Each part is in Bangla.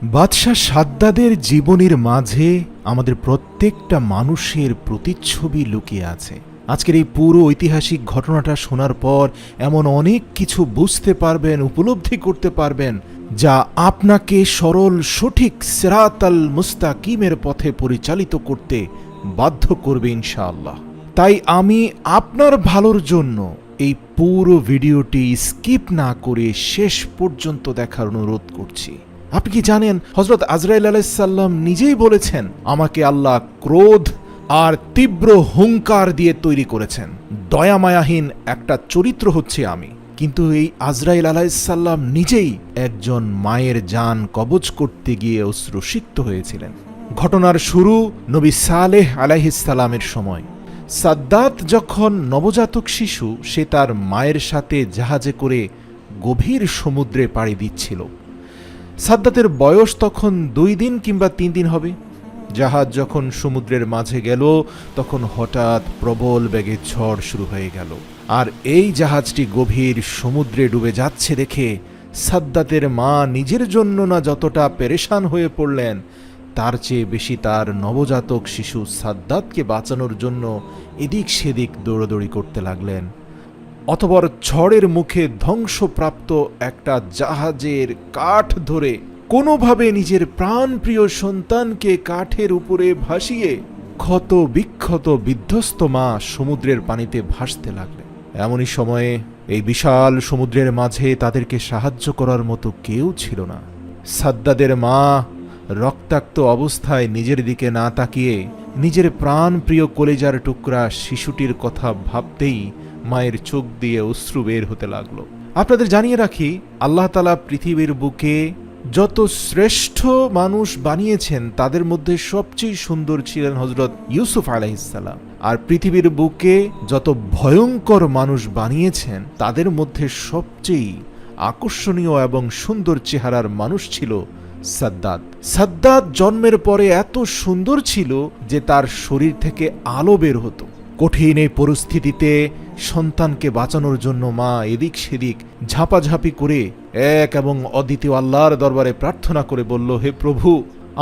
বাদশাহ সাদ্দাদের জীবনীর মাঝে আমাদের প্রত্যেকটা মানুষের প্রতিচ্ছবি লুকিয়ে আছে। আজকের এই পুরো ঐতিহাসিক ঘটনাটা শোনার পর এমন অনেক কিছু বুঝতে পারবেন, উপলব্ধি করতে পারবেন, যা আপনাকে সরল সঠিক সিরাতাল মুস্তাকিমের পথে পরিচালিত করতে বাধ্য করবে ইনশাআল্লাহ। তাই আমি আপনার ভালোর জন্য এই পুরো ভিডিওটি স্কিপ না করে শেষ পর্যন্ত দেখার অনুরোধ করছি। আপনি কি জানেন, হযরত আজরাইল আলাইহিস সালাম নিজেই বলেছেন, আমাকে আল্লাহ ক্রোধ আর তীব্র হুঙ্কার দিয়ে তৈরি করেছেন। দয়ামায়াহীন একটা চরিত্র হচ্ছে আমি। কিন্তু এই আজরাইল আলাইহিস সালাম নিজেই একজন মায়ের জান কবজ করতে গিয়ে অশ্রুসিক্ত হয়েছিলেন। ঘটনার শুরু নবী সালেহ আলাইহিস সালামের সময়। সাদ্দাত যখন নবজাতক শিশু, সে তার মায়ের সাথে জাহাজে করে গভীর সমুদ্রে পাড়ি দিচ্ছিল। সাদ্দাতের বয়স তখন 2 দিন কিংবা 3 দিন হবে। জাহাজ যখন সমুদ্রের মাঝে গেল, তখন হঠাৎ প্রবল বেগে ঝড় শুরু হয়ে গেল। আর এই জাহাজটি গভীর সমুদ্রে ডুবে যাচ্ছে দেখে সাদ্দাতের মা নিজের জন্য না যতটা পেরেশান হয়ে পড়লেন, তার চেয়ে বেশি তার নবজাতক শিশু সাদ্দাতকে বাঁচানোর জন্য এদিক সেদিক দৌড়াদৌড়ি করতে লাগলেন। অতঃপর ঝড়ের মুখে ধ্বংসপ্রাপ্ত একটা জাহাজের কাঠ ধরে কোনোভাবে নিজের প্রাণপ্রিয় সন্তানকে কাঠের উপরে ভাসিয়ে ক্ষত বিক্ষত বিধ্বস্ত মা সমুদ্রের পানিতে ভাসতে লাগলেন। এমনই সময়ে এই বিশাল সমুদ্রের মাঝে তাদেরকে সাহায্য করার মতো কেউ ছিল না। সাদ্দাদের মা রক্তাক্ত অবস্থায় নিজের দিকে না তাকিয়ে নিজের প্রাণপ্রিয় কলেজার টুকরা শিশুটির কথা ভাবতেই মায়ের চোখ দিয়ে অশ্রু বের হতে লাগলো। আপনাদের জানিয়ে রাখি, আল্লাহ তাআলা পৃথিবীর বুকে যত শ্রেষ্ঠ মানুষ বানিয়েছেন তাদের মধ্যে সবচেয়ে সুন্দর ছিলেন হযরত ইউসুফ আলাইহিস সালাম। আর পৃথিবীর বুকে যত ভয়ঙ্কর মানুষ বানিয়েছেন তাদের মধ্যে সবচেয়ে আকর্ষণীয় এবং সুন্দর চেহারার মানুষ ছিল সাদ্দাত। সাদ্দাত জন্মের পরে এত সুন্দর ছিল যে তার শরীর থেকে আলো বের হতো। কঠিন এই পরিস্থিতিতে সন্তানকে বাঁচানোর জন্য মা এদিক সেদিক ঝাপাঝাপি করে এক এবং অদ্বিতীয় আল্লাহর দরবারে প্রার্থনা করে বলল, হে প্রভু,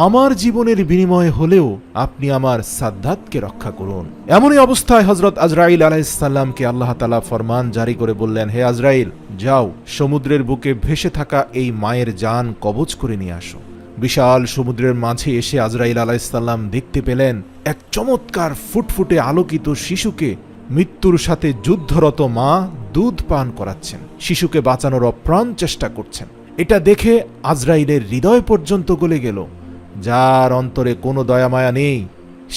আমার জীবনের বিনিময়ে হলেও আপনি আমার সাদ্দাতকে রক্ষা করুন। এমনই অবস্থায় হযরত আজরাইল আলাইহিস সালামকে আল্লাহ তাআলা ফরমান জারি করে বললেন, হে আজরাইল, যাও সমুদ্রের বুকে ভেসে থাকা এই মায়ের জান কবজ করে নিয়ে আসো। বিশাল সমুদ্রের মাঝে এসে আজরাইল আলাইহিস সালাম দেখতে পেলেন এক চমৎকার ফুটফুটে আলোকিত শিশুকে মৃত্যুর সাথে যুদ্ধরত মা দুধ পান করাচ্ছেন, শিশুকে বাঁচানোর অপ্রাণ চেষ্টা করছেন। এটা দেখে আজরাইলের হৃদয় পর্যন্ত গলে গেল। যার অন্তরে কোনো দয়ামায়া নেই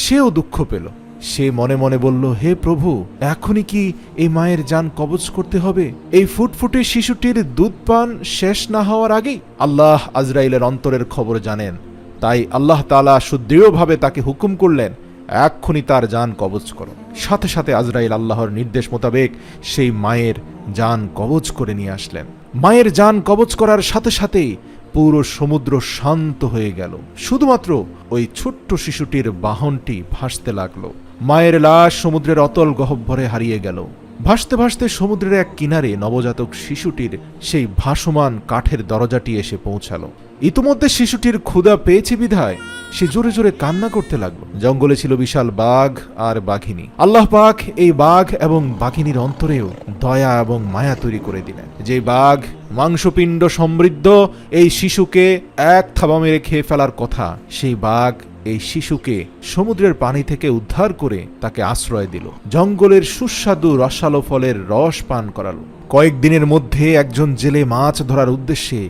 সেও দুঃখ পেল। সে মনে মনে বলল, হে প্রভু, এখনই কি এই মায়ের জান কবজ করতে হবে? এই ফুটফুটে শিশুটির দুধ পান শেষ না হওয়ার আগেই? আল্লাহ আজরাইলের অন্তরের খবর জানেন, তাই আল্লাহ তাআলা সুদৃঢ়ভাবে তাকে হুকুম করলেন, এক্ষুনি তার জান কবজ করো। সাথে সাথে আজরাইল আল্লাহর নির্দেশ মোতাবেক সেই মায়ের জান কবজ করে নিয়ে আসলেন। মায়ের জান কবজ করার সাথে সাথেই পুরো সমুদ্র শান্ত হয়ে গেল। শুধুমাত্র ওই ছোট্ট শিশুটির বাহনটি ভাসতে লাগলো। মায়ের লাশ সমুদ্রের অতল গহ্বরে হারিয়ে গেল। ভাসতে ভাসতে সমুদ্রের এক কিনারে নবজাতক শিশুটির সেই ভাসমান কাঠের দরজাটি এসে পৌঁছালো। ইতিমধ্যে শিশুটির ক্ষুধা পেয়েছে বিধায় সে জোরে জোরে কান্না করতে লাগলো। জঙ্গলে ছিল বিশাল বাঘ আর বাঘিনী। আল্লাহ পাক এই বাঘ এবং বাঘিনীর অন্তরেও দয়া এবং মায়া তৈরি করে দিলেন। যে বাঘ মাংসপিণ্ড সমৃদ্ধ এই শিশুকে এক থাবা মেরে খেয়ে ফেলার কথা, সেই বাঘ এই শিশুকে সমুদ্রের পানি থেকে উদ্ধার করে তাকে আশ্রয় দিল। জঙ্গলের সুস্বাদু রসালো ফলের রস পান করালো। কয়েকদিনের মধ্যে একজন জেলে মাছ ধরার উদ্দেশ্যে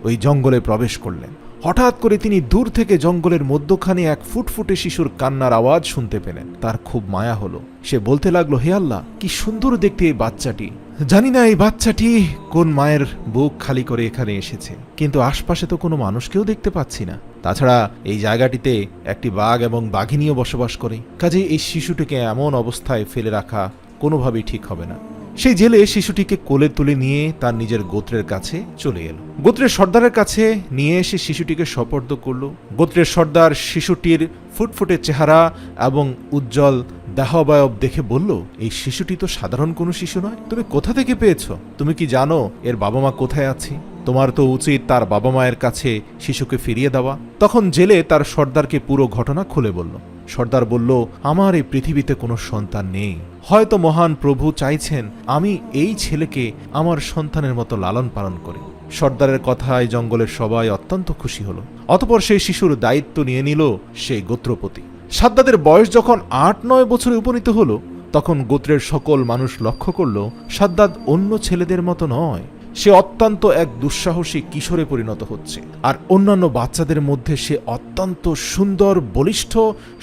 ওই জঙ্গলে প্রবেশ করলেন। হঠাৎ করে তিনি দূর থেকে জঙ্গলের মধ্যখানে এক ফুটফুটে শিশুর কান্নার আওয়াজ শুনতে পেলেন। তার খুব মায়া হলো। সে বলতে লাগলো, হে আল্লাহ, কি সুন্দর দেখতে এই বাচ্চাটি। জানি না এই বাচ্চাটি কোন মায়ের বুক খালি করে এখানে এসেছে, কিন্তু আশপাশে তো কোনো মানুষকেও দেখতে পাচ্ছি না। তাছাড়া এই জায়গাটিতে একটি বাঘ এবং বাঘিনীও বসবাস করে। কাজে এই শিশুটিকে এমন অবস্থায় ফেলে রাখা কোনোভাবেই ঠিক হবে না। সেই জেলে শিশুটিকে কোলে তুলে নিয়ে তার নিজের গোত্রের কাছে চলে এলো। গোত্রের সর্দারের কাছে নিয়ে এসে শিশুটিকে সোপর্দ করল। গোত্রের সর্দার শিশুটির ফুটফুটে চেহারা এবং উজ্জ্বল দেহাবয়ব দেখে বলল, এই শিশুটি তো সাধারণ কোনো শিশু নয়, তুমি কোথা থেকে পেয়েছ? তুমি কি জানো এর বাবা মা কোথায় আছে? তোমার তো উচিত তার বাবা মায়ের কাছে শিশুকে ফিরিয়ে দেওয়া। তখন জেলে তার সর্দারকে পুরো ঘটনা খুলে বলল। সর্দার বলল, আমার এই পৃথিবীতে কোনো সন্তান নেই, হয়তো মহান প্রভু চাইছেন আমি এই ছেলেকে আমার সন্তানের মতো লালন পালন করি। সর্দারের কথায় জঙ্গলের সবাই অত্যন্ত খুশি হলো। অতঃপর সেই শিশুর দায়িত্ব নিয়ে নিল সেই গোত্রপতি। সাদ্দাদের বয়স যখন ৮-৯ বছরে উপনীত হলো, তখন গোত্রের সকল মানুষ লক্ষ্য করল সাদ্দাদ অন্য ছেলেদের মতো নয়, সে অত্যন্ত এক দুঃসাহসী কিশোরে পরিণত হচ্ছে। আর অন্যান্য বাচ্চাদের মধ্যে সে অত্যন্ত সুন্দর, বলিষ্ঠ,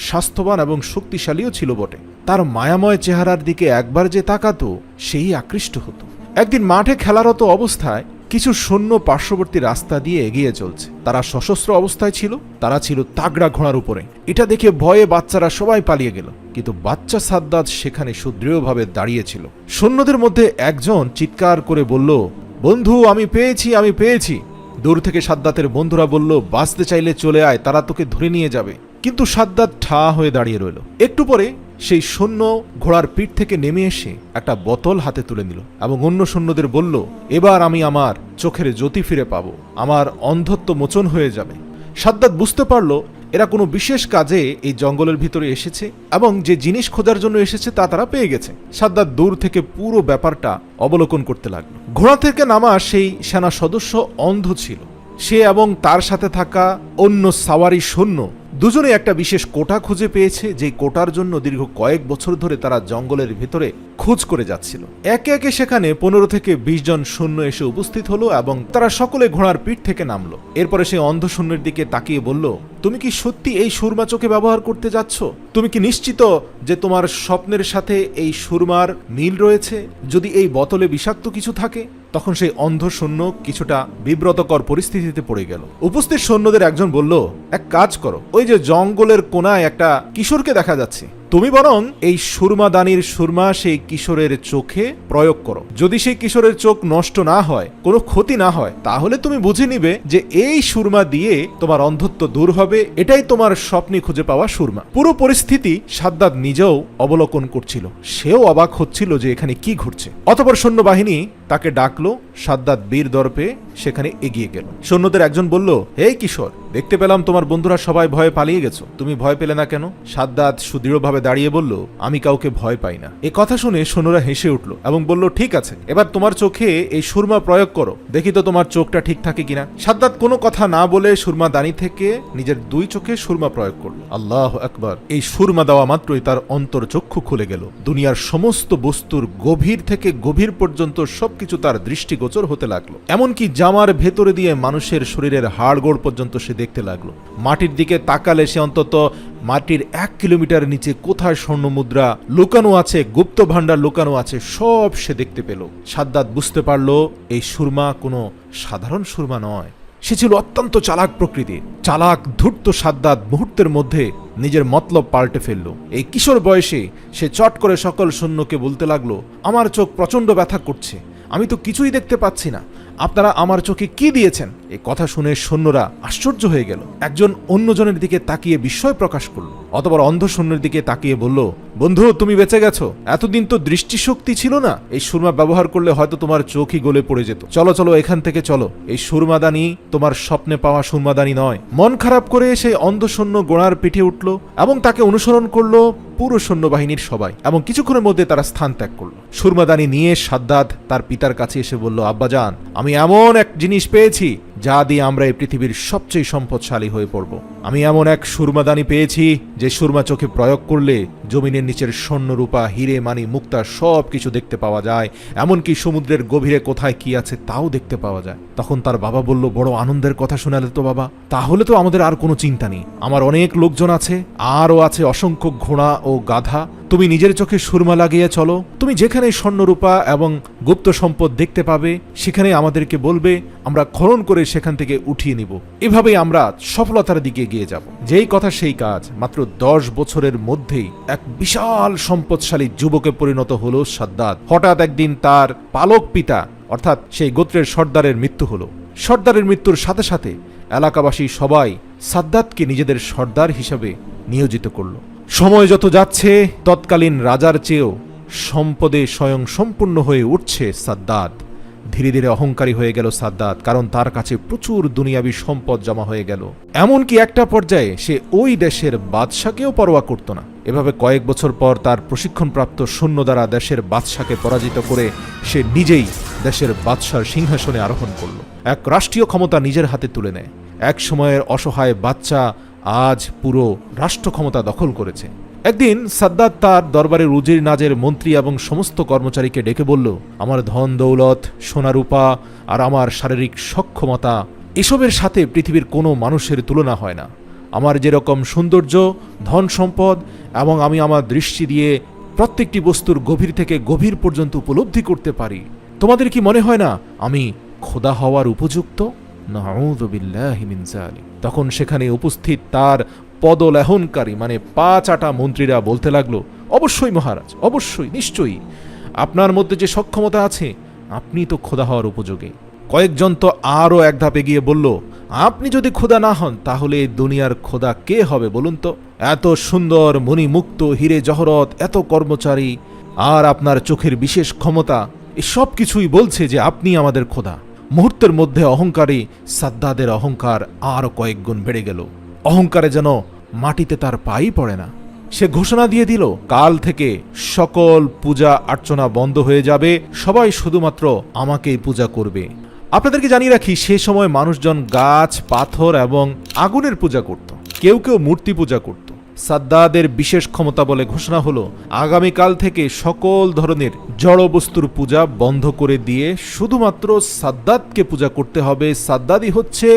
স্বাস্থ্যবান এবং শক্তিশালীও ছিল বটে। তার মায়াময় চেহারার দিকে একবার যে তাকাতো সেই আকৃষ্ট হতো। একদিন মাঠে খেলারত অবস্থায় কিছু সৈন্য পার্শ্ববর্তী রাস্তা দিয়ে এগিয়ে চলছে। তারা সশস্ত্র অবস্থায় ছিল, তারা ছিল তাগড়া ঘোড়ার উপরে। এটা দেখে ভয়ে বাচ্চারা সবাই পালিয়ে গেল, কিন্তু বাচ্চা সাদ্দাদ সেখানে সুদৃঢ়ভাবে দাঁড়িয়েছিল। সৈন্যদের মধ্যে একজন চিৎকার করে বলল, বন্ধু, আমি পেয়েছি, আমি পেয়েছি। দূর থেকে সাদ্দাতের বন্ধুরা বলল, বাঁচতে চাইলে চলে আয়, তারা তোকে ধরে নিয়ে যাবে। কিন্তু সাদ্দাত ঠা হয়ে দাঁড়িয়ে রইল। একটু পরে সেই সৈন্য ঘোড়ার পিঠ থেকে নেমে এসে একটা বোতল হাতে তুলে নিল এবং অন্য সৈন্যদের বলল, এবার আমি আমার চোখের জ্যোতি ফিরে পাবো, আমার অন্ধত্ব মোচন হয়ে যাবে। সাদ্দাত বুঝতে পারল এরা কোনো বিশেষ কাজে এই জঙ্গলের ভিতরে এসেছে এবং যে জিনিস খোঁজার জন্য এসেছে তা তারা পেয়ে গেছে। সাদ্দাত দূর থেকে পুরো ব্যাপারটা অবলোকন করতে লাগলো। ঘোড়া থেকে নামা সেই সেনা সদস্য অন্ধ ছিল। সে এবং তার সাথে থাকা অন্য সাওয়ারি সৈন্য দুজনে একটা বিশেষ কোটা খুঁজে পেয়েছে, যে কোটার জন্য দীর্ঘ কয়েক বছর ধরে তারা জঙ্গলের ভিতরে খোঁজ করে যাচ্ছিল। একে একে সেখানে 15 থেকে 20 জন সৈন্য এসে উপস্থিত হলো এবং তারা সকলে ঘোড়ার পিঠ থেকে নামলো। এরপরে সেই অন্ধ সৈন্যের দিকে তাকিয়ে বলল, তুমি কি সত্যি এই সুরমা চোখে ব্যবহার করতে যাচ্ছ? তুমি কি নিশ্চিত যে তোমার স্বপ্নের সাথে এই সুরমার মিল রয়েছে? যদি এই বোতলে বিষাক্ত কিছু থাকে? তখন সেই অন্ধ সৈন্য কিছুটা বিব্রতকর পরিস্থিতিতে পড়ে গেল। উপস্থিত সৈন্যদের একজন বলল, এক কাজ করো, ওই যে জঙ্গলের কোনায় একটা কিশোরকে দেখা যাচ্ছে, তুমি বরং এই সুরমাদানির সুরমা সেই কিশোরের চোখে প্রয়োগ করো। যদি সেই কিশোরের চোখ নষ্ট না হয়, কোনো ক্ষতি না হয়, তাহলে তুমি বুঝে নিবে যে এই সুরমা দিয়ে তোমার অন্ধত্ব দূর হবে। এটাই তোমার স্বপ্নে খুঁজে পাওয়া সুরমা। পুরো পরিস্থিতি সাদ্দাত নিজেও অবলোকন করছিল। সেও অবাক হচ্ছিল যে এখানে কি ঘটছে। অতঃপর সৈন্যবাহিনী তাকে ডাকলো। সাদ্দাত বীর দর্পে সেখানে এগিয়ে গেল। সৈন্যদের একজন বলল, হে কিশোর, দেখতে পেলাম তোমার বন্ধুরা সবাই ভয়ে পালিয়ে গেছো, তুমি ভয় পেলে না কেন? সাদ্দাত সুদৃঢ়ভাবে দাঁড়িয়ে বলল, আমি কাউকে ভয় পাই না। এ কথা শুনে সৈন্যরা হেসে উঠল এবং বলল, ঠিক আছে, এবার তোমার চোখে এই সুরমা প্রয়োগ করো, দেখি তো তোমার চোখটা ঠিক থাকে কিনা। সাদ্দাত কোনো কথা না বলে সুরমা দানি থেকে নিজের 2 চোখে সুরমা প্রয়োগ করল। আল্লাহু আকবার! এই সুরমা দেওয়া মাত্রই তার অন্তর চক্ষু খুলে গেল। দুনিয়ার সমস্ত বস্তুর গভীর থেকে গভীর পর্যন্ত সবকিছু তার দৃষ্টিগোচর হতে লাগলো। এমনকি জামার ভেতরে দিয়ে মানুষের শরীরের হাড়গোড় পর্যন্ত সে দেখতে লাগলো। মাটির দিকে তাকালে সে অন্তত মাটির 1 কিলোমিটার নিচে কোথায় স্বর্ণ মুদ্রা লুকানো আছে, গুপ্ত ভাণ্ডার লুকানো আছে, সব সে দেখতে পেল। সাদ্দাত বুঝতে পারল এই সুরমা কোনো সাধারণ সুরমা নয়। সে ছিল অত্যন্ত চালাক প্রকৃতির। চালাক ধূর্ত সাদ্দাত মুহূর্তের মধ্যে নিজের মতলব পাল্টে ফেলল। এই কিশোর বয়সে সে চট করে সকল সৈন্যকে বলতে লাগলো, আমার চোখ প্রচন্ড ব্যথা করছে, আমি তো কিছুই দেখতে পাচ্ছি না, আপনারা আমার চোখে কি দিয়েছেন? এই কথা শুনে সৈন্যরা আশ্চর্য হয়ে গেল। একজন অন্যজনের দিকে তাকিয়ে বিস্ময় প্রকাশ করল। অতঃপর অন্ধ সৈন্যের দিকে তাকিয়ে বলল, বন্ধু, তুমি বেঁচে গেছো। এতদিন তো দৃষ্টিশক্তি ছিল না, এই সুরমা ব্যবহার করলে হয়তো তোমার চোখই গলে পড়ে যেত। চলো চলো, এখান থেকে চলো। এই সুরমাদানি তোমার স্বপ্নে পাওয়া সুরমাদানি নয়। মন খারাপ করে সেই অন্ধ সৈন্য গোড়ার পিঠে উঠল এবং তাকে অনুসরণ করলো পুরো সৈন্যবাহিনীর সবাই, এবং কিছুক্ষণের মধ্যে তারা স্থান ত্যাগ করল। সুরমাদানি নিয়ে সাদ্দাত তার পিতার কাছে এসে বলল, আব্বাজান, আমি এমন এক জিনিস পেয়েছি যা দিয়ে আমরা এই পৃথিবীর সবচেয়ে সম্পদশালী হয়ে পড়ব। আমি এমন এক সুরমাদানি পেয়েছি যে সুরমা চোখে প্রয়োগ করলে জমিনের নিচের স্বর্ণ, রূপা, হিরে, মানি, মুক্তা সব কিছু দেখতে পাওয়া যায়। এমনকি সমুদ্রের গভীরে কোথায় কি আছে তাও দেখতে পাওয়া যায়। তখন তার বাবা বলল, বড় আনন্দের কথা শোনালে তো বাবা, তাহলে তো আমাদের আর কোনো চিন্তা নেই। আমার অনেক লোকজন আছে, আরও আছে অসংখ্য ঘোড়া ও গাধা। তুমি নিজের চোখে সুরমা লাগিয়ে চলো। তুমি যেখানে স্বর্ণরূপা এবং গুপ্ত সম্পদ দেখতে পাবে সেখানে আমাদেরকে বলবে, আমরা খনন করে সেখান থেকে উঠিয়ে নিব। এভাবেই আমরা সফলতার দিকে এগিয়ে যাব। যেই কথা সেই কাজ। মাত্র 10 বছরের মধ্যেই এক বিশাল সম্পদশালী যুবকে পরিণত হলো সাদ্দাত। হঠাৎ একদিন তার পালক পিতা অর্থাৎ সেই গোত্রের সর্দারের মৃত্যু হলো। সর্দারের মৃত্যুর সাথে সাথে এলাকাবাসী সবাই সাদ্দাতকে নিজেদের সর্দার হিসাবে নিয়োজিত করল। সময় যত যাচ্ছে তৎকালীন রাজার চেয়েও সম্পদে স্বয়ং সম্পূর্ণ হয়ে উঠছে সাদ্দাত। ধীরে ধীরে অহংকারী হয়ে গেল সাদ্দাত, কারণ তার কাছে প্রচুর দুনিয়াবি সম্পদ জমা হয়ে গেল। এমনকি একটা পর্যায়ে সে ওই দেশের বাদশাকেও পরোয়া করত না। এভাবে কয়েক বছর পর তার প্রশিক্ষণপ্রাপ্ত সৈন্য দ্বারা দেশের বাদশাকে পরাজিত করে সে নিজেই দেশের বাদশার সিংহাসনে আরোহণ করল, এক রাষ্ট্রীয় ক্ষমতা নিজের হাতে তুলে নেয়। এক সময়ের অসহায় বাচ্চা আজ পুরো রাষ্ট্র ক্ষমতা দখল করেছে। একদিন সাদ্দাত তার দরবারের উজির নাজের মন্ত্রী এবং সমস্ত কর্মচারীকে ডেকে বলল, আমার ধন দৌলত, সোনারূপা আর আমার শারীরিক সক্ষমতা, এসবের সাথে পৃথিবীর কোনো মানুষের তুলনা হয় না। আমার যেরকম সৌন্দর্য, ধন সম্পদ এবং আমি আমার দৃষ্টি দিয়ে প্রত্যেকটি বস্তুর গভীর থেকে গভীর পর্যন্ত উপলব্ধি করতে পারি, তোমাদের কি মনে হয় না আমি খোদা হওয়ার উপযুক্ত? নাউযু বিল্লাহি মিন যালিক। তখন সেখানে উপস্থিত তার পদলেহনকারী মানে পা চাটা মন্ত্রীরা বলতে লাগলো, অবশ্যই মহারাজ, অবশ্যই, নিশ্চয়ই, আপনার মধ্যে যে সক্ষমতা আছে আপনি তো খোদা হওয়ার উপযোগী। কয়েকজন তো আরও এক ধাপ এগিয়ে বলল, আপনি যদি খোদা না হন তাহলে এই দুনিয়ার খোদা কে হবে বলুন তো? এত সুন্দর মণিমুক্ত হীরে জহরত, এত কর্মচারী, আর আপনার চোখের বিশেষ ক্ষমতা, এসব কিছুই বলছে যে আপনি আমাদের খোদা। মুহূর্তের মধ্যে অহংকারী সাদ্দাদের অহংকার আরও কয়েক গুণ বেড়ে গেল। অহংকারে যেন মাটিতে তার পাই পড়ে না। সে ঘোষণা দিয়ে দিল, কাল থেকে সকল পূজা অর্চনা বন্ধ হয়ে যাবে, সবাই শুধুমাত্র আমাকেই পূজা করবে। আপনাদেরকে জানিয়ে রাখি, সে সময় মানুষজন গাছ, পাথর এবং আগুনের পূজা করত, কেউ কেউ মূর্তি পূজা করত। সাদ্দাদের বিশেষ ক্ষমতা বলে ঘোষণা হলো, আগামীকাল থেকে সকল ধরনের জড় বস্তুর পূজা বন্ধ করে দিয়ে শুধুমাত্র সাদ্দাতকে পূজা করতে হবে। সাদ্দাতই হচ্ছে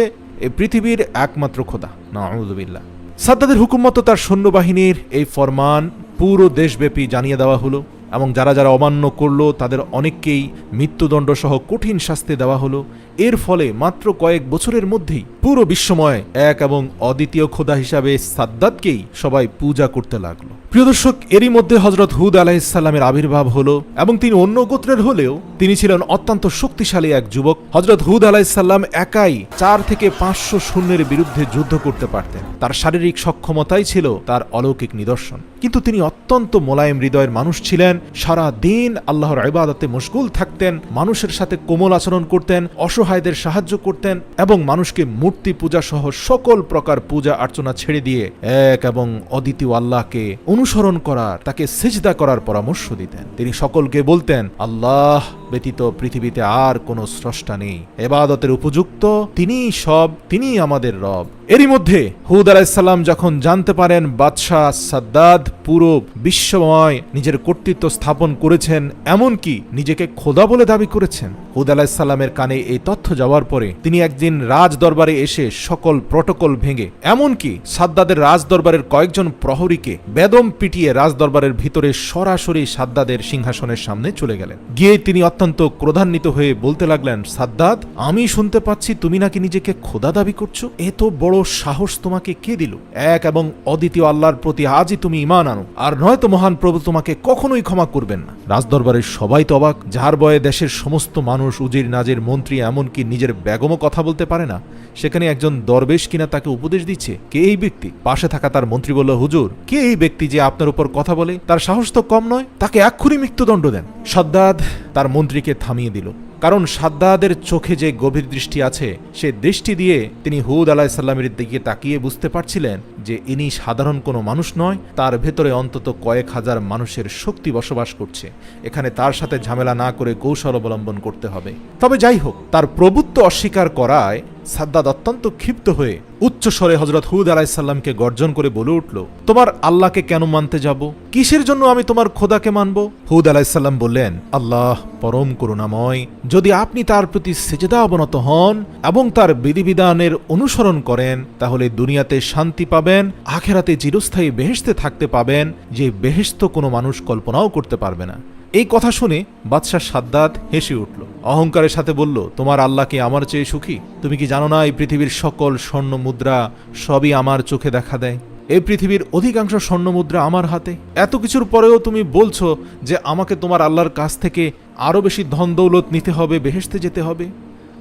এই পৃথিবীর একমাত্র খোদা। নাউযু বিল্লাহ। সাদ্দাদের হুকুম মতো তার সৈন্যবাহিনীর এই ফরমান পুরো দেশব্যাপী জানিয়ে দেওয়া হলো এবং যারা যারা অমান্য করলো তাদের অনেককেই মৃত্যুদণ্ড সহ কঠিন শাস্তি দেওয়া হলো। এর ফলে মাত্র কয়েক বছরের মধ্যেই পুরো বিশ্বময় এক এবং অদ্বিতীয় খোদা হিসাবে সাদ্দাতকেই সবাই পূজা করতে লাগলো। প্রিয় দর্শক, এরই মধ্যে হযরত হুদ আলাইহিস সালামের আবির্ভাব হলো এবং তিনি অন্য গোত্রের হলেও তিনি ছিলেন অত্যন্ত শক্তিশালী এক যুবক। হযরত হুদ আলাইহিস সালাম একাই 4 থেকে 500 সৈন্যের বিরুদ্ধে যুদ্ধ করতে পারতেন। তার শারীরিক সক্ষমতাই ছিল তার অলৌকিক নিদর্শন। কিন্তু তিনি অত্যন্ত মোলায়েম হৃদয়ের মানুষ ছিলেন। সারা দিন আল্লাহর ইবাদতে মশগুল থাকতেন, মানুষের সাথে কোমল আচরণ করতেন, অসহায়দের সাহায্য করতেন এবং মানুষকে মূর্তি পূজা সহ সকল প্রকার পূজা অর্চনা ছেড়ে দিয়ে এক এবং অদ্বিতীয় আল্লাহকে অনুসরণ করার, তাকে সিজদা করার পরামর্শ দিতেন। তিনি সকলকে বলতেন, আল্লাহ ব্যতীত পৃথিবীতে আর কোনো স্রষ্টা নেই, ইবাদতের উপযুক্ত তিনিই সব, তিনিই আমাদের রব। এরই মধ্যে হুদ আলাইহিস সালাম যখন জানতে পারেন বাদশাহ সাদ্দাদ পুরো বিশ্বময় নিজের কর্তৃত্ব স্থাপন করেছেন, এমনকি নিজেকে খোদা বলে দাবি করেছেন, হুদ আলাইহিস সালামের কানে এই তথ্য যাওয়ার পরে তিনি একদিন রাজ দরবারে এসে সকল প্রটোকল ভেঙে, এমনকি সাদ্দাদের রাজ দরবারের কয়েকজন প্রহরীকে বেদম পিটিয়ে রাজ দরবারের ভিতরে সরাসরি সাদ্দাদের সিংহাসনের সামনে চলে গেলেন। গিয়ে তিনি অত্যন্ত ক্রোধান্বিত হয়ে বলতে লাগলেন, সাদ্দাদ, আমি শুনতে পাচ্ছি তুমি নাকি নিজেকে খোদা দাবি করছো। এত বড় সাহস তোমাকে কে দিল? এক এবং অদ্বিতীয় আল্লাহর প্রতি আজই তুমি ঈমান আনো, আর নয়তো মহান প্রভু তোমাকে কখনোই ক্ষমা করবেন না। রাজদরবারের সবাই তো অবাক, যার বয়ে দেশের সমস্ত মানুষ, উজির নাজের মন্ত্রী, এমনকি নিজের বেগমও কথা বলতে পারে না, সেখানে একজন দরবেশ কিনা তাকে উপদেশ দিচ্ছে। কে এই ব্যক্তি? পাশে থাকা তার মন্ত্রী বলল, হুজুর, কে এই ব্যক্তি যে আপনার উপর কথা বলে? তার সাহস তো কম নয়, তাকে এক্ষুনি মৃত্যুদণ্ড দেন। সাদ্দাদ তার মন্ত্রীকে থামিয়ে দিল, কারণ সাদ্দাদের চোখে যে গভীর দৃষ্টি আছে, সে দৃষ্টি দিয়ে তিনি হুদ আলাইহিস সালামের দিকে তাকিয়ে বুঝতে পারছিলেন যে ইনি সাধারণ কোনো মানুষ নয়, তার ভেতরে অন্তত কয়েক হাজার মানুষের শক্তি বসবাস করছে। এখানে তার সাথে ঝামেলা না করে কৌশল অবলম্বন করতে হবে। তবে যাই হোক, তার প্রভুত্ব অস্বীকার করায় সাদ্দাদ অত্যন্ত ক্ষিপ্ত হয়ে উচ্চস্বরে হযরত হুদ আলাইহিস সালামকে গর্জন করে বলে উঠল, তোমার আল্লাহকে কেন মানতে যাব? কিসের জন্য আমি তোমার খোদাকে মানব? হুদ আলাইহিস সালাম বললেন, আল্লাহ পরম করুণাময়, যদি আপনি তার প্রতি সিজদা অবনত হন এবং তার বিধিবিধানের অনুসরণ করেন, তাহলে দুনিয়াতে শান্তি পাবেন, আখিরাতে চিরস্থায়ী বেহেশতে থাকতে পাবেন, যে বেহেশত কোনো মানুষ কল্পনাও করতে পারবে না। এই কথা শুনে বাদশাহ সাদ্দাদ হেসে উঠল, অহংকারের সাথে বলল, তোমার আল্লাহ কি আমার চেয়ে সুখী? তুমি কি জানো না এই পৃথিবীর সকল স্বর্ণ মুদ্রা সবই আমার চোখে দেখা দেয়? এই পৃথিবীর অধিকাংশ স্বর্ণ মুদ্রা আমার হাতে। এত কিছুর পরেও তুমি বলছো যে আমাকে তোমার আল্লাহর কাছ থেকে আরো বেশি ধন দৌলত নিতে হবে, বেহেশতে যেতে হবে।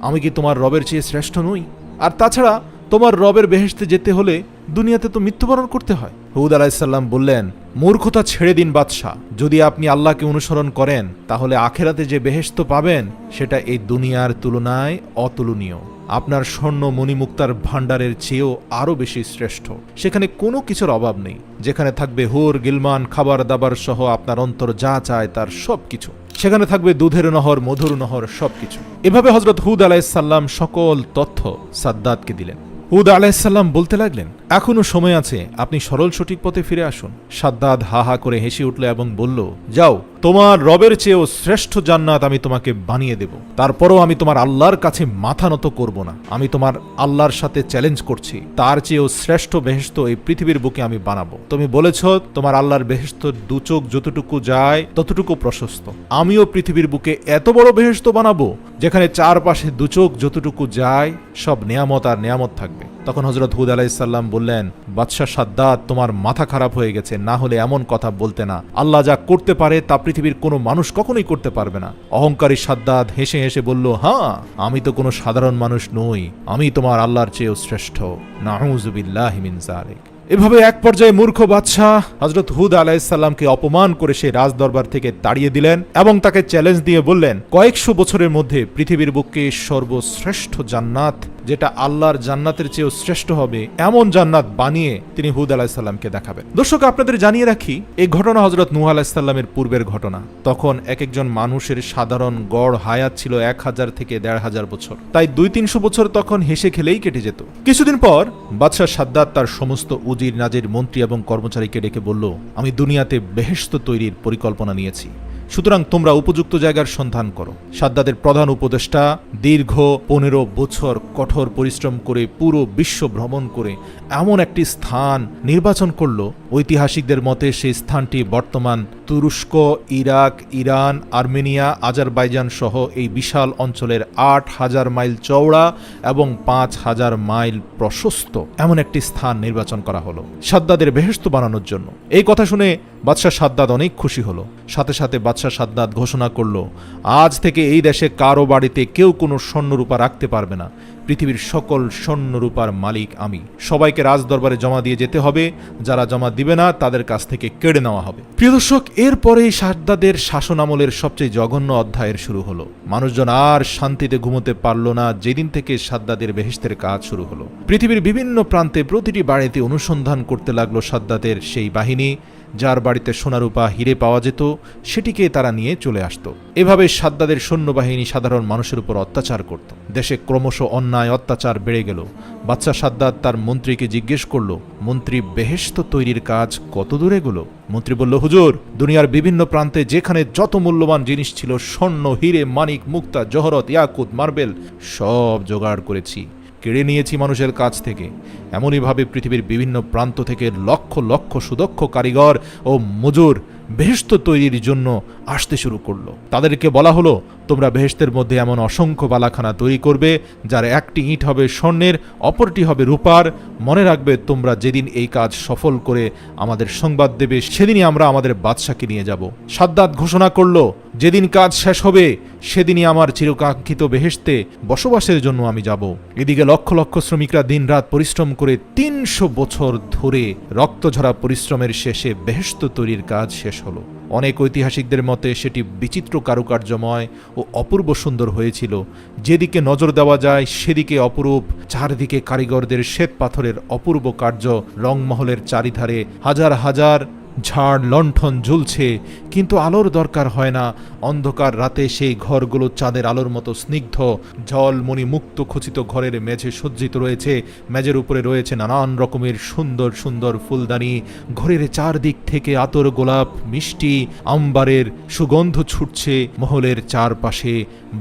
আমি কি তোমার রবের চেয়ে শ্রেষ্ঠ নই? আর তাছাড়া তোমার রবের বেহেশতে যেতে হলে দুনিয়াতে তো মৃত্যুবরণ করতে হয়। হুদ আলাইহিসসালাম বললেন, মূর্খতা ছেড়ে দিন বাদশাহ, যদি আপনি আল্লাহকে অনুসরণ করেন তাহলে আখেরাতে যে বেহেশত পাবেন সেটা এই দুনিয়ার তুলনায় অতুলনীয়। আপনার স্বর্ণ মণিমুক্তার ভাণ্ডারের চেয়েও আরও বেশি শ্রেষ্ঠ। সেখানে কোনো কিছুর অভাব নেই, যেখানে থাকবে হুর গিলমান, খাবার দাবার সহ আপনার অন্তর যা চায় তার সব কিছু। সেখানে থাকবে দুধের নহর, মধুর নহর, সবকিছু। এভাবে হযরত হুদ আলাইহিসসালাম সকল তথ্য সাদ্দাতকে দিলেন। হুদ আলাইহিসসালাম বলতে লাগলেন, এখনো সময় আছে, আপনি সরল সঠিক পথে ফিরে আসুন। সাদ্দাত হা হা করে হেসে উঠল এবং বলল, যাও, তোমার রবের চেয়েও শ্রেষ্ঠ জান্নাত আমি তোমাকে বানিয়ে দেব। তারপরও আমি তোমার আল্লাহর কাছে মাথা নত করব না। আমি তোমার আল্লাহর সাথে চ্যালেঞ্জ করছি, তার চেয়েও শ্রেষ্ঠ বেহেশত এই পৃথিবীর বুকে আমি বানাবো। তুমি বলেছ তোমার আল্লাহর বেহেশত দু চোখ যতটুকু যায় ততটুকু প্রশস্ত। আমিও পৃথিবীর বুকে এত বড় বেহেশত বানাবো যেখানে চারপাশে দু চোখ যতটুকু যায় সব নেয়ামত আর নেয়ামত থাকবে। তখন হযরত হুদ আলাইহিসসালাম বললেন, বাদশাহ সাদ্দাত, তোমার মাথা খারাপ হয়ে গেছে, না হলে এমন কথা বলতে না। আল্লাহ যা করতে পারে তা পৃথিবীর কোনো মানুষ কখনোই করতে পারবে না। অহংকারী সাদ্দাত হেসে হেসে বলল, হ্যাঁ, আমি তো কোনো সাধারণ মানুষ নই, আমি তোমার আল্লাহর চেয়েও শ্রেষ্ঠ। নাউযু বিল্লাহি মিন যালিক। এভাবে এক পর্যায়ে মূর্খ বাদশাহ হযরত হুদ আলাইহিসসালামকে অপমান করে সেই রাজদরবার থেকে তাড়িয়ে দিলেন এবং তাকে চ্যালেঞ্জ দিয়ে বললেন, কয়েকশো বছরের মধ্যে পৃথিবীর বুকে সর্বশ্রেষ্ঠ জান্নাত, যেটা আল্লাহর জান্নাতের চেয়েও শ্রেষ্ঠ হবে, এমন জান্নাত বানিয়ে তিনি হুদ আলাইহিসসালামকে দেখাবেন। দর্শক, আপনাদের জানিয়ে রাখি, এই ঘটনা হযরত নূহ আলাইহিসসালামের পূর্বের ঘটনা। তখন এক একজন মানুষের সাধারণ গড় হায়াত ছিল 1000 থেকে 1500 বছর। তাই 200-300 বছর তখন হেসে খেলেই কেটে যেত। কিছুদিন পর বাদশাহ সাদ্দাত তার সমস্ত উজির, নাজির, মন্ত্রী এবং কর্মচারীকে ডেকে বলল, আমি দুনিয়াতে বেহেশত তৈরির পরিকল্পনা নিয়েছি, সুতরাং তোমরা উপযুক্ত জায়গার সন্ধান করো। সাদ্দাতের প্রধান উপদেষ্টা দীর্ঘ 15 বছর কঠোর পরিশ্রম করে পুরো বিশ্ব ভ্রমণ করে এমন একটি স্থান নির্বাচন করল, ঐতিহাসিকদের মতে সেই স্থানটি বর্তমান তুরস্ক, ইরাক, ইরান, আর্মেনিয়া, আজারবাইজান সহ এই বিশাল অঞ্চলের 8000 মাইল চওড়া এবং 5000 মাইল প্রশস্ত এমন একটি স্থান নির্বাচন করা হলো সাদ্দাতের বেহেশত বানানোর জন্য। এই কথা শুনে বাদশাহ সাদ্দাত অনেক খুশি হলো। সাথে সাথে বাদশাহ সাদ্দাত ঘোষণা করলো, আজ থেকে এই দেশে কারো বাড়িতে কেউ কোনো স্বর্ণরূপা রাখতে পারবে না। পৃথিবীর সকল স্বর্ণরূপার মালিক আমি। সবাইকে রাজদরবারে জমা দিয়ে যেতে হবে, যারা জমা দিবে না তাদের কাছ থেকে কেড়ে নেওয়া হবে। প্রিয় দর্শক, এরপরেই সাদ্দাতের শাসন আমলের সবচেয়ে জঘন্য অধ্যায়ের শুরু হলো। মানুষজন আর শান্তিতে ঘুমোতে পারল না যেদিন থেকে সাদ্দাতের বেহেশতের কাজ শুরু হলো। পৃথিবীর বিভিন্ন প্রান্তে প্রতিটি বাড়িতে অনুসন্ধান করতে লাগলো সাদ্দাতের সেই বাহিনী। যার বাড়িতে সোনারূপা হিরে পাওয়া যেত সেটিকে তারা নিয়ে চলে আসতো। এভাবে সাদ্দাতের সৈন্যবাহিনী সাধারণ মানুষের উপর অত্যাচার করত। দেশে ক্রমশ অন্যায় অত্যাচার বেড়ে গেল। বাদশাহ সাদ্দাত তার মন্ত্রীকে জিজ্ঞেস করল, মন্ত্রী, বেহেশত তৈরির কাজ কত দূরে গেল? মন্ত্রী বলল, হুজুর, দুনিয়ার বিভিন্ন প্রান্তে যেখানে যত মূল্যবান জিনিস ছিল, স্বর্ণ, হিরে, মানিক, মুক্তা, জহরত, ইয়াকুত, মার্বেল, সব জোগাড় করেছি, কেড়ে নিয়েছি মানুষের কাছ থেকে। এমনইভাবে পৃথিবীর বিভিন্ন প্রান্ত থেকে লক্ষ লক্ষ সুদক্ষ কারিগর ও মজুর বেহেশত তৈরির জন্য আসতে শুরু করলো। তাদেরকে বলা হলো, তোমরা বেহেশতের মধ্যে এমন অসংখ্য বালাখানা তৈরি করবে যার একটি ইট হবে স্বর্ণের, অপরটি হবে রূপার। মনে রাখবে, তোমরা যেদিন এই কাজ সফল করে আমাদের সংবাদ দেবে সেদিনই আমরা আমাদের বাদশাকে নিয়ে যাব। সাদ্দাত ঘোষণা করলো, যেদিন কাজ শেষ হবে সেদিনই আমার চিরকাঙ্ক্ষিত বেহেশতে বসবাসের জন্য আমি যাব। এদিকে লক্ষ লক্ষ শ্রমিকরা দিনরাত পরিশ্রম করে 300 বছর ধরে রক্তঝরা পরিশ্রমের শেষে বেহেশত তৈরির কাজ শেষ হলো। অনেক ঐতিহাসিকদের মতে সেটি বিচিত্র কারুকার্যময় ও অপূর্ব সুন্দর হয়েছিল। যেদিকে নজর দেওয়া যায় সেদিকে অপরূপ। চারদিকে কারিগরদের শ্বেত পাথরের অপূর্ব কার্য, রংমহলের চারিধারে হাজার হাজার ঝাড় লণ্ঠন ঝুলছে, কিন্তু আলোর দরকার হয় না। অন্ধকার রাতে সেই ঘরগুলো চাঁদের আলোর মতো স্নিগ্ধ। জলমণি মুক্ত খচিত ঘরের মেঝে সজ্জিত রয়েছে। মেঝের উপরে রয়েছে নানান রকমের সুন্দর সুন্দর ফুলদানি। ঘরের চারদিক থেকে আতর, গোলাপ, মিষ্টি, আম্বারের সুগন্ধ ছুটছে। মহলের চারপাশে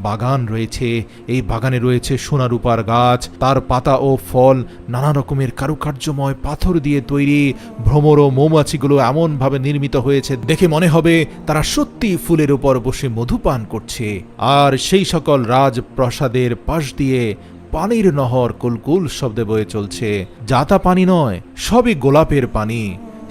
বাগান রয়েছে। এই বাগানে রয়েছে সোনারূপার গাছ, তার পাতা ও ফল নানা রকমের কারুকার্যময় পাথর দিয়ে তৈরি। ভ্রমর ও মৌমাছিগুলো এমনভাবে নির্মিত হয়েছে দেখে মনে হবে তারা সত্যি ফুলের উপর বসে মধু পান করছে। আর সেই সকল রাজপ্রাসাদের পাশ দিয়ে পানির নহর কুলকুল শব্দে বয়ে চলছে। যা তা পানি নয়, সবই গোলাপের পানি।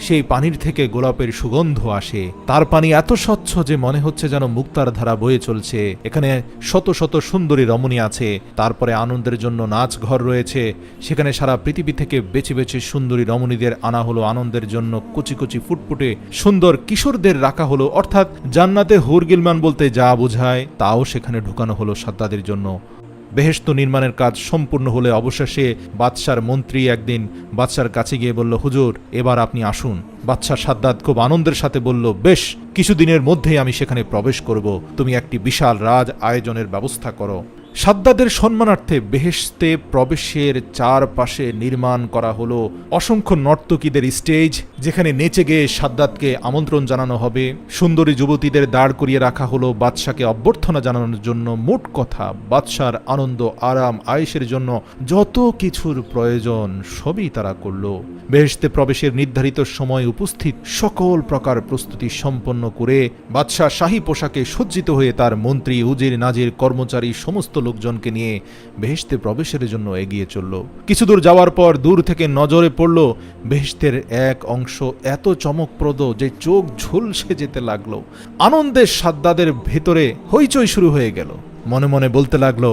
সেই পানির থেকে গোলাপের সুগন্ধ আসে। তার পানি এত স্বচ্ছ যে মনে হচ্ছে যেন মুক্তার ধারা বয়ে চলছে। এখানে শত শত সুন্দরী রমণী আছে। তারপরে আনন্দের জন্য নাচ ঘর রয়েছে, সেখানে সারা পৃথিবী থেকে বেছে বেছে সুন্দরী রমণীদের আনা হলো আনন্দের জন্য। কুচি কুচি ফুটফুটে সুন্দর কিশোরদের রাখা হলো, অর্থাৎ জান্নাতে হুর গিলমান বলতে যা বোঝায় তাও সেখানে ঢুকানো হলো সাদ্দাদের জন্য। বেহেশত নির্মাণের কাজ সম্পূর্ণ হলে অবশেষে বাদশার মন্ত্রী একদিন বাদশার কাছে গিয়ে বলল, হুজুর এবার আপনি আসুন। বাদশা সাদ্দাদ খুব আনন্দের সাথে বলল, বেশ, কিছুদিনের মধ্যেই আমি সেখানে প্রবেশ করব, তুমি একটি বিশাল রাজ আয়োজনের ব্যবস্থা করো। সাদ্দাদের সম্মানার্থে বেহেশতে প্রবেশের চারপাশে নির্মাণ করা হলো অসংখ্য নর্তকীদের স্টেজ, যেখানে নেচে গিয়ে সাদ্দাদকে আমন্ত্রণ জানানো হবে। সুন্দরী যুবতীদের দাঁড় করিয়ে রাখা হলো বাদশাকে অভ্যর্থনা জানানোর জন্য। মোট কথা, বাদশার আনন্দ আরাম আয়েশের জন্য যত কিছুর প্রয়োজন সবই তারা করল। বেহেশতে প্রবেশের নির্ধারিত সময় উপস্থিত সকল প্রকার প্রস্তুতি সম্পন্ন করে বাদশাহ শাহী পোশাকে সজ্জিত হয়ে তার মন্ত্রী, উজির, নাজির, কর্মচারী সমস্ত লোকজনকে নিয়ে বেহেশতে প্রবেশের জন্য এগিয়ে চলল। কিছু দূর যাওয়ার পর দূর থেকে নজরে পড়ল বেহেশতের এক অংশ এত চমকপ্রদ যে চোখ ঝলসে যেতে লাগলো। আনন্দে সাদ্দাদের ভেতরে হইচই শুরু হয়ে গেল। মনে মনে বলতে লাগলো,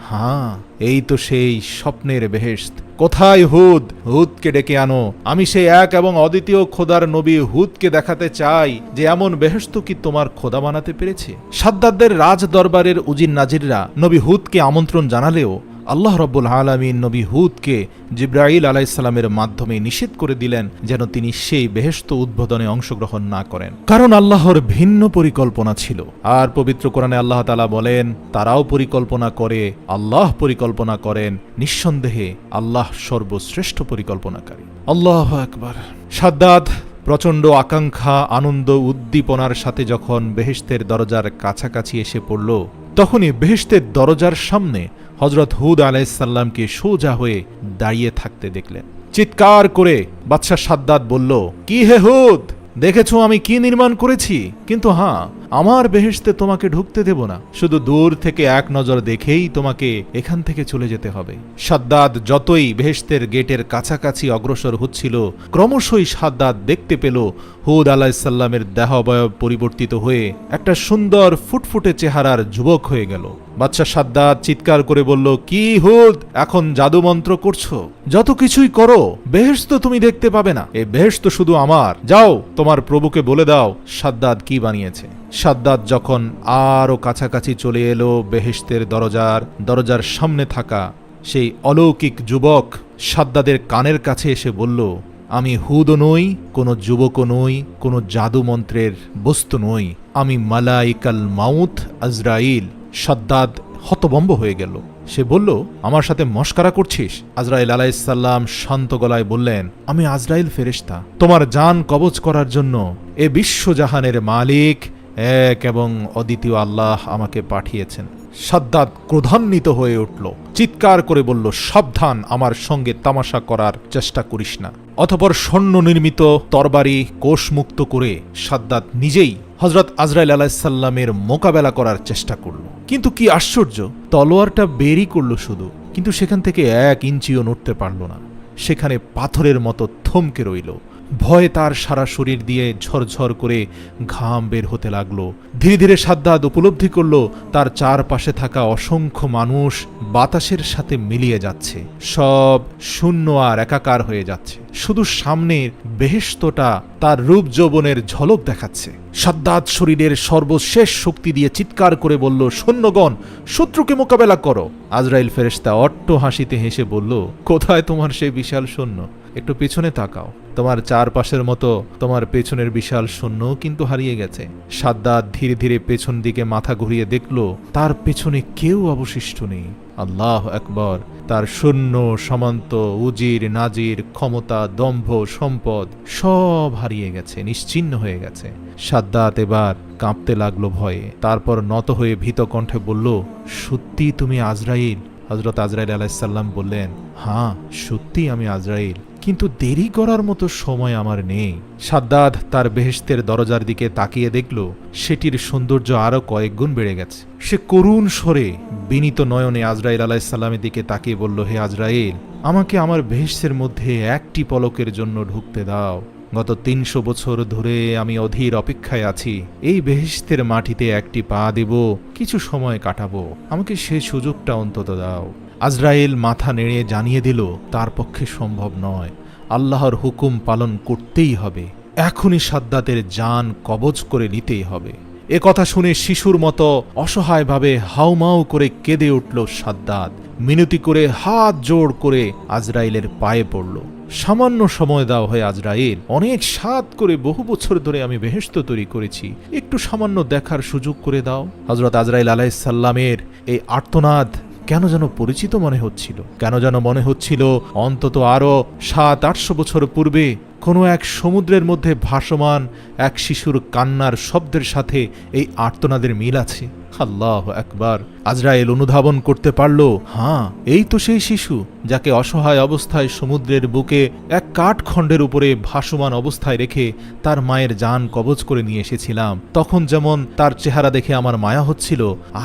হ্যাঁ, এই তো সেই স্বপ্নের বেহেশত। কোথায় হুদ? হুদকে ডেকে আনো। আমি সেই এক এবং অদ্বিতীয় খোদার নবী হুদকে দেখাতে চাই যে এমন বেহেশত কি তোমার খোদা বানাতে পেরেছে। সাদ্দাদের রাজ দরবারের উজির নাজিররা নবী হুদকে আমন্ত্রণ জানালেও আল্লাহ রব্বুল আলামিন নবী হুদকে জিবরাইল আলাইহিসসালামের মাধ্যমে নিষেধ করে দিলেন যেন তিনি সেই বেহেশত উদ্বোধনে অংশগ্রহণ না করেন, কারণ আল্লাহর ভিন্ন পরিকল্পনা ছিল। আর পবিত্র কোরআনে আল্লাহ তাআলা বলেন, তারাও পরিকল্পনা করে, আল্লাহ পরিকল্পনা করেন, নিঃসন্দেহে আল্লাহ সর্বশ্রেষ্ঠ পরিকল্পনাকারী। আল্লাহু আকবার। সাদ্দাদ প্রচণ্ড আকাঙ্ক্ষা, আনন্দ, উদ্দীপনার সাথে যখন বেহেশতের দরজার কাছাকাছি এসে পড়ল, তখনই বেহেশতের দরজার সামনে হযরত হুদ আলাইহিসসালামকে সোজা হয়ে দাঁড়িয়ে থাকতে দেখলেন। চিৎকার করে বাদশা সাদ্দাদ বলল, কি হে হুদ, দেখেছো আমি কি নির্মাণ করেছি? কিন্তু হ্যাঁ, আমার বেহেশতে তোমাকে ঢুকতে দেব না। শুধু দূর থেকে এক নজর দেখেই তোমাকে এখান থেকে চলে যেতে হবে। সাদ্দাদ যতই বেহেশতের গেটের কাছাকাছি অগ্রসর হচ্ছিল, ক্রমশই সাদ্দাদ দেখতে পেল হুদ আলাইহিসসালামের দেহাবয়ব পরিবর্তিত হয়ে একটা সুন্দর ফুটফুটে চেহারার যুবক হয়ে গেল। বাদশা সাদ্দাদ চিৎকার করে বলল, কি হুদ, এখন জাদুমন্ত্র করছো? যত কিছুই করো, বেহেশত তুমি দেখতে পাবে না। এই বেহেশত শুধু আমার। যাও, তোমার প্রভুকে বলে দাও সাদ্দাদ কি বানিয়েছে। সাদ্দাদ যখন আরো কাছাকাছি চলে এলো বেহেশতের দরজার সামনে থাকা সেই অলৌকিক যুবক সাদ্দাদের কানের কাছে এসে বলল, আমি হুদও নই, কোনো যুবকও নই, কোনো জাদুমন্ত্রের বস্তু নই, আমি মালাইকাল মাউত আজরাইল। সাদ্দাদ হতভম্ব হয়ে গেল। সে বলল, আমার সাথে মশকরা করছিস? আজরাইল আলাইহিসসালাম শান্ত গলায় বললেন, আমি আজরাইল ফেরেশতা, তোমার জান কবজ করার জন্য এ বিশ্বজাহানের মালিক এক এবং অদ্বিতীয় আল্লাহ আমাকে পাঠিয়েছেন। সাদ্দাদ ক্রোধান্বিত হয়ে উঠল, চিৎকার করে বলল, সাবধান, আমার সঙ্গে তামাশা করার চেষ্টা করিস না। অতঃপর স্বর্ণ নির্মিত তরবারি কোষমুক্ত করে সাদ্দাদ নিজেই হযরত আজরাইল আলাইহিসসালামের মোকাবেলা করার চেষ্টা করল। কিন্তু কি আশ্চর্য, তলোয়ারটা বেরই করল শুধু, কিন্তু সেখান থেকে 1 ইঞ্চিও নড়তে পারল না। সেখানে পাথরের মতো থমকে রইল। ভয়ে তার সারা শরীর দিয়ে ঝরঝর করে ঘাম বের হতে লাগলো। ধীরে ধীরে সাদ্দাদ উপলব্ধি করল তার চারপাশে থাকা অসংখ্য মানুষ বাতাসের সাথে মিলিয়ে যাচ্ছে, সব শূন্য আর একাকার হয়ে যাচ্ছে। শুধু সামনের বেহেশতটা তার রূপ যৌবনের ঝলক দেখাচ্ছে। সাদ্দাদ শরীরের সর্বশেষ শক্তি দিয়ে চিৎকার করে বলল, সৈন্যগণ, শত্রুকে মোকাবেলা করো। আজরাইল ফেরেশতা অট্ট হাসিতে হেসে বলল, কোথায় তোমার সেই বিশাল সৈন্য? একটু পিছনে তাকাও, তোমার চারপাশের মতো তোমার পেছনের বিশাল সৈন্য কিন্তু হারিয়ে গেছে। সাদ্দাদ ধীরে ধীরে পেছন দিকে মাথা ঘুরিয়ে দেখল, তার পেছনে কেউ অবশিষ্ট নেই। আল্লাহু আকবার। তার সৈন্য, সামন্ত, উজির, নাজির, ক্ষমতা, দম্ভ, সম্পদ সব হারিয়ে গেছে, নিশ্চিহ্ন হয়ে গেছে। সাদ্দাত এবার কাঁপতে লাগলো ভয়ে। তারপর নত হয়ে ভীত কণ্ঠে বলল, সত্যি তুমি আজরাইল? হযরত আজরাইল আলাইহিসসালাম বললেন, হ্যাঁ, সত্যি আমি আজরাইল, কিন্তু দেরি করার মতো সময় আমার নেই। সাদ্দাদ তার বেহেশতের দরজার দিকে তাকিয়ে দেখল সেটির সৌন্দর্য আরো কয়েক গুণ বেড়ে গেছে। সে করুণ স্বরে বিনীত নয়নে আজরাইল আলাইহিসসালামের দিকে তাকিয়ে বলল, হে আজরাইল, আমাকে আমার বেহেশতের মধ্যে একটি পলকের জন্য ঢুকতে দাও। গত ৩০০ বছর ধরে আমি অধীর অপেক্ষায় আছি এই বেহেশতের মাটিতে একটি পা দেব, কিছু সময় কাটাবো, আমাকে সে সুযোগটা অন্তত দাও। আজরাইল মাথা নেড়ে জানিয়ে দিল তার পক্ষে সম্ভব নয়, আল্লাহর হুকুম পালন করতেই হবে, এখনই সাদ্দাতের জান কবজ করে নিতেই হবে। এ কথা শুনে শিশুর মতো অসহায়ভাবে হাউমাউ করে কেঁদে উঠল সাদ্দাত, মিনতি করে হাত জোড় করে আজরাইলের পায়ে পড়ল। সামান্য সময় দাও হয় আজরাইল, অনেক সাধ করে বহু বছর ধরে আমি বেহেশত তৈরি করেছি, একটু সামান্য দেখার সুযোগ করে দাও। হযরত আজরাইল আলাইহিস সালামের এই আর্তনাদ কেন যেন পরিচিত মনে হচ্ছিল, কেন যেন মনে হচ্ছিল অন্তত আরো ৭০০-৮০০ বছর পূর্বে কোনো এক সমুদ্রের মধ্যে ভাসমান এক শিশুর কান্নার শব্দের সাথে এই আর্তনাদের মিল আছে। আল্লাহু আকবার। আজরাইল অনুধাবন করতে পারল, হ্যাঁ, এই তো সেই শিশু যাকে অসহায় অবস্থায় সমুদ্রের বুকে এক কাঠখণ্ডের উপরে ভাসমান অবস্থায় রেখে তার মায়ের জান কবজ করে নিয়ে এসেছিলাম। তখন যেমন তার চেহারা দেখে আমার মায়া হচ্ছিল,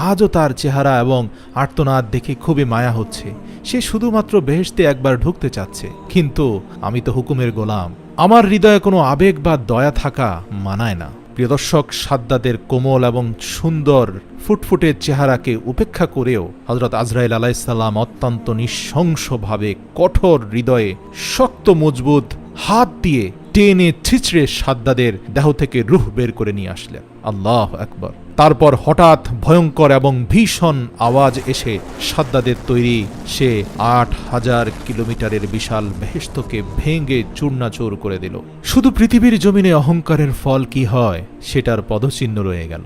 আজও তার চেহারা এবং আর্তনাদ দেখে খুবই মায়া হচ্ছে। সে শুধুমাত্র বেহেশতে একবার ঢুকতে চাচ্ছে, কিন্তু আমি তো হুকুমের গোলাম, আমার হৃদয়ে কোনো আবেগ বা দয়া থাকা মানায় না। প্রিয় দর্শক, সাদ্দাতের কোমল এবং সুন্দর ফুটফুটে চেহারাকে উপেক্ষা করেও হযরত আজরাইল আলাইহিস সালাম অত্যন্ত নৃশংসভাবে কঠোর হৃদয়ে শক্ত মজবুত হাত দিয়ে টেনে ছিঁচড়ে সাদ্দাদের দেহ থেকে রূহ বের করে নিয়ে আসলেন। আল্লাহু আকবার। তারপর হঠাৎ ভয়ঙ্কর এবং ভীষণ আওয়াজ এসে সাদ্দাদের তৈরি সে ৮,০০০ কিলোমিটারের বিশাল বেহেশতকে ভেঙে চূর্ণাচূর করে দিল। শুধু পৃথিবীর জমিনে অহংকারের ফল কি হয় সেটার পদচিহ্ন রয়ে গেল।